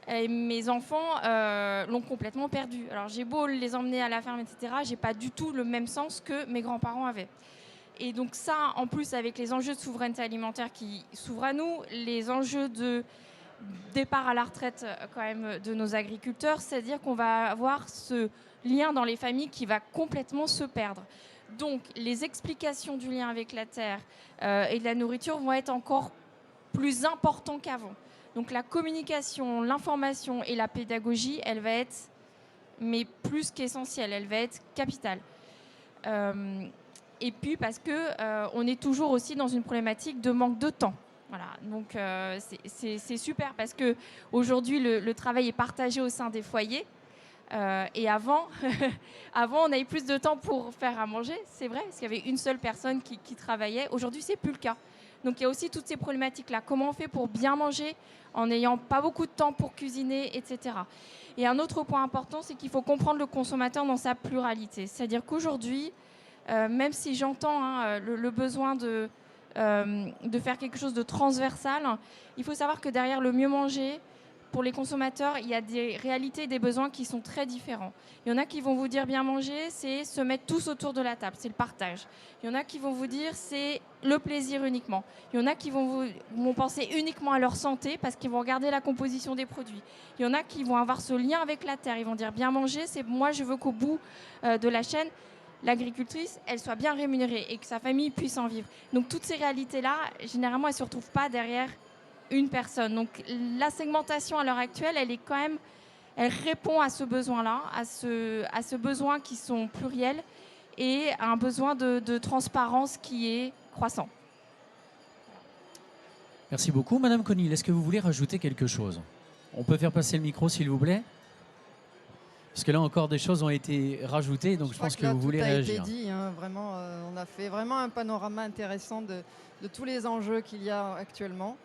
Et mes enfants l'ont complètement perdu. Alors j'ai beau les emmener à la ferme, etc., j'ai pas du tout le même sens que mes grands-parents avaient. Et donc ça, en plus avec les enjeux de souveraineté alimentaire qui s'ouvrent à nous, les enjeux de départ à la retraite quand même de nos agriculteurs, c'est-à-dire qu'on va avoir ce lien dans les familles qui va complètement se perdre. Donc les explications du lien avec la terre et de la nourriture vont être encore plus importantes qu'avant. Donc la communication, l'information et la pédagogie, elle va être mais plus qu'essentielle, elle va être capitale. Et puis parce que on est toujours aussi dans une problématique de manque de temps. Voilà, donc c'est super parce qu'aujourd'hui, le travail est partagé au sein des foyers. Et avant, avant, on avait plus de temps pour faire à manger, c'est vrai, parce qu'il y avait une seule personne qui travaillait. Aujourd'hui, c'est plus le cas. Donc il y a aussi toutes ces problématiques-là. Comment on fait pour bien manger en n'ayant pas beaucoup de temps pour cuisiner, etc. Et un autre point important, c'est qu'il faut comprendre le consommateur dans sa pluralité. C'est-à-dire qu'aujourd'hui, même si j'entends le besoin de faire quelque chose de transversal, il faut savoir que derrière le mieux manger, pour les consommateurs, il y a des réalités et des besoins qui sont très différents. Il y en a qui vont vous dire bien manger, c'est se mettre tous autour de la table, c'est le partage. Il y en a qui vont vous dire c'est le plaisir uniquement. Il y en a qui vont penser uniquement à leur santé parce qu'ils vont regarder la composition des produits. Il y en a qui vont avoir ce lien avec la terre. Ils vont dire bien manger, c'est moi je veux qu'au bout de la chaîne, l'agricultrice, elle soit bien rémunérée et que sa famille puisse en vivre. Donc toutes ces réalités-là, généralement, elles ne se retrouvent pas derrière une personne. Donc la segmentation à l'heure actuelle, elle est quand même, elle répond à ce besoin-là, à ce besoin qui sont pluriels et à un besoin de transparence qui est croissant. Merci beaucoup. Madame Conil, est-ce que vous voulez rajouter quelque chose? On peut faire passer le micro, s'il vous plaît? Parce que là encore, des choses ont été rajoutées, donc je pense que là, vous voulez réagir. Tout a été dit, hein, vraiment, on a fait vraiment un panorama intéressant de tous les enjeux qu'il y a actuellement.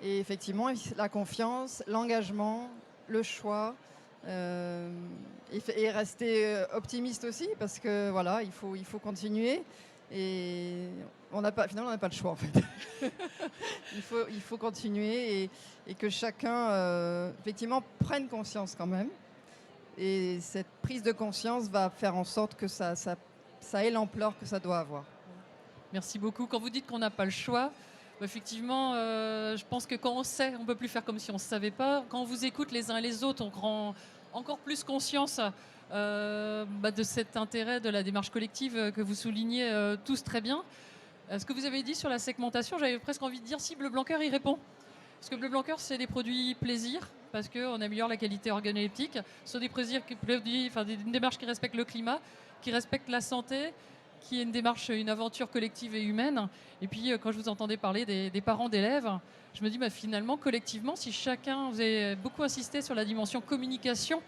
Et effectivement, la confiance, l'engagement, le choix, et rester optimiste aussi, parce que voilà, il faut continuer. Et finalement, on n'a pas le choix en fait. il faut continuer et que chacun, effectivement, prenne conscience quand même. Et cette prise de conscience va faire en sorte que ça ait l'ampleur que ça doit avoir. Merci beaucoup. Quand vous dites qu'on n'a pas le choix, effectivement, je pense que quand on sait, on ne peut plus faire comme si on ne savait pas. Quand on vous écoute les uns et les autres, on prend encore plus conscience de cet intérêt de la démarche collective que vous soulignez tous très bien. Ce que vous avez dit sur la segmentation, j'avais presque envie de dire si Bleu Blanc Cœur y répond. Parce que Bleu Blanc Cœur, c'est des produits plaisir, parce qu'on améliore la qualité organoleptique. Ce sont des produits, une démarche qui respecte le climat, qui respecte la santé, qui est une démarche, une aventure collective et humaine. Et puis, quand je vous entendais parler des parents d'élèves, je me dis, finalement, collectivement, si chacun, vous avez beaucoup insisté sur la dimension communication,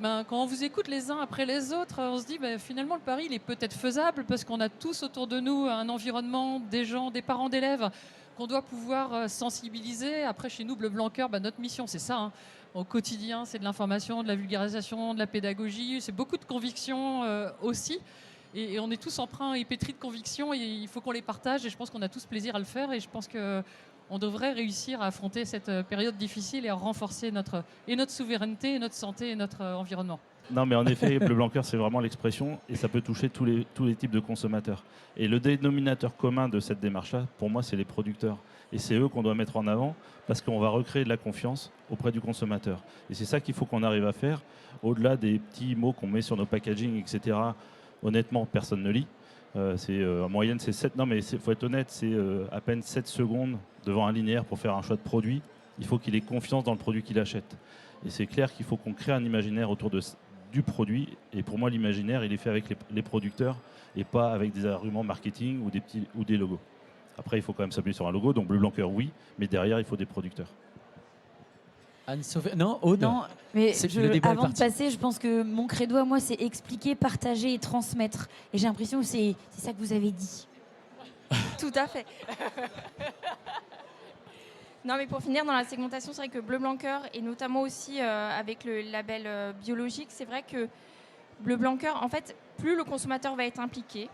quand on vous écoute les uns après les autres, on se dit, finalement, le pari, il est peut-être faisable, parce qu'on a tous autour de nous un environnement, des gens, des parents d'élèves, qu'on doit pouvoir sensibiliser. Après, chez nous, Bleu Blanc Cœur, notre mission, c'est ça. Au quotidien, c'est de l'information, de la vulgarisation, de la pédagogie. C'est beaucoup de conviction aussi. Et on est tous empreints et pétris de convictions et il faut qu'on les partage et je pense qu'on a tous plaisir à le faire et je pense qu'on devrait réussir à affronter cette période difficile et à renforcer notre souveraineté, notre santé et notre environnement. Non, mais en effet, Bleu Blanc Cœur, c'est vraiment l'expression et ça peut toucher tous les types de consommateurs. Et le dénominateur commun de cette démarche-là, pour moi, c'est les producteurs. Et c'est eux qu'on doit mettre en avant parce qu'on va recréer de la confiance auprès du consommateur. Et c'est ça qu'il faut qu'on arrive à faire, au-delà des petits mots qu'on met sur nos packaging, etc. Honnêtement, personne ne lit. En moyenne, c'est 7. Non, mais il faut être honnête, c'est à peine 7 secondes devant un linéaire pour faire un choix de produit. Il faut qu'il ait confiance dans le produit qu'il achète. Et c'est clair qu'il faut qu'on crée un imaginaire autour du produit. Et pour moi, l'imaginaire, il est fait avec les producteurs et pas avec des arguments marketing ou des logos. Après, il faut quand même s'appuyer sur un logo. Donc, Bleu Blanc Cœur, oui. Mais derrière, il faut des producteurs. Anne-Sophie... Non, Aude. Non, mais avant de parti. passer, je pense que mon credo à moi, c'est expliquer, partager et transmettre. Et j'ai l'impression que c'est ça que vous avez dit. Tout à fait. Non, mais pour finir, dans la segmentation, c'est vrai que Bleu Blanc Cœur, et notamment aussi avec le label biologique, c'est vrai que Bleu Blanc Cœur, en fait, plus le consommateur va être impliqué,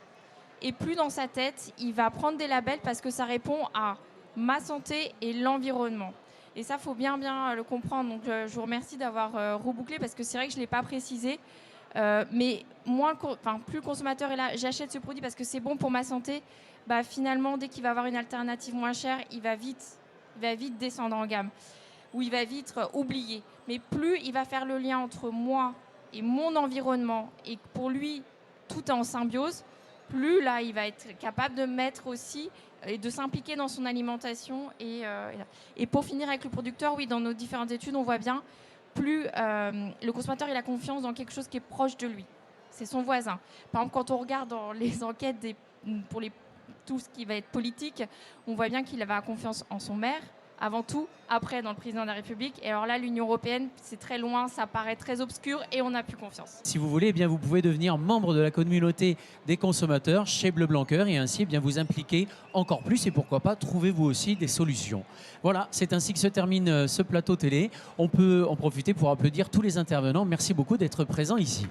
et plus dans sa tête, il va prendre des labels parce que ça répond à ma santé et l'environnement. Et ça, il faut bien le comprendre. Donc, je vous remercie d'avoir rebouclé parce que c'est vrai que je ne l'ai pas précisé. Mais plus le consommateur est là, j'achète ce produit parce que c'est bon pour ma santé, finalement, dès qu'il va avoir une alternative moins chère, il va vite descendre en gamme ou il va vite oublier. Mais plus il va faire le lien entre moi et mon environnement et que pour lui, tout est en symbiose, plus là, il va être capable de mettre aussi et de s'impliquer dans son alimentation. Et pour finir avec le producteur, oui, dans nos différentes études, on voit bien, plus le consommateur il a confiance dans quelque chose qui est proche de lui. C'est son voisin. Par exemple, quand on regarde dans les enquêtes pour les tout ce qui va être politique, on voit bien qu'il avait confiance en son maire, avant tout, après dans le président de la République. Et alors là, l'Union européenne, c'est très loin, ça paraît très obscur et on n'a plus confiance. Si vous voulez, eh bien, vous pouvez devenir membre de la communauté des consommateurs chez Bleu Blanc Cœur et ainsi eh bien, vous impliquer encore plus et pourquoi pas trouver vous aussi des solutions. Voilà, c'est ainsi que se termine ce plateau télé. On peut en profiter pour applaudir tous les intervenants. Merci beaucoup d'être présents ici.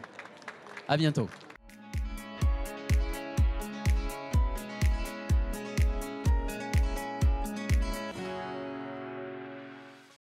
À bientôt.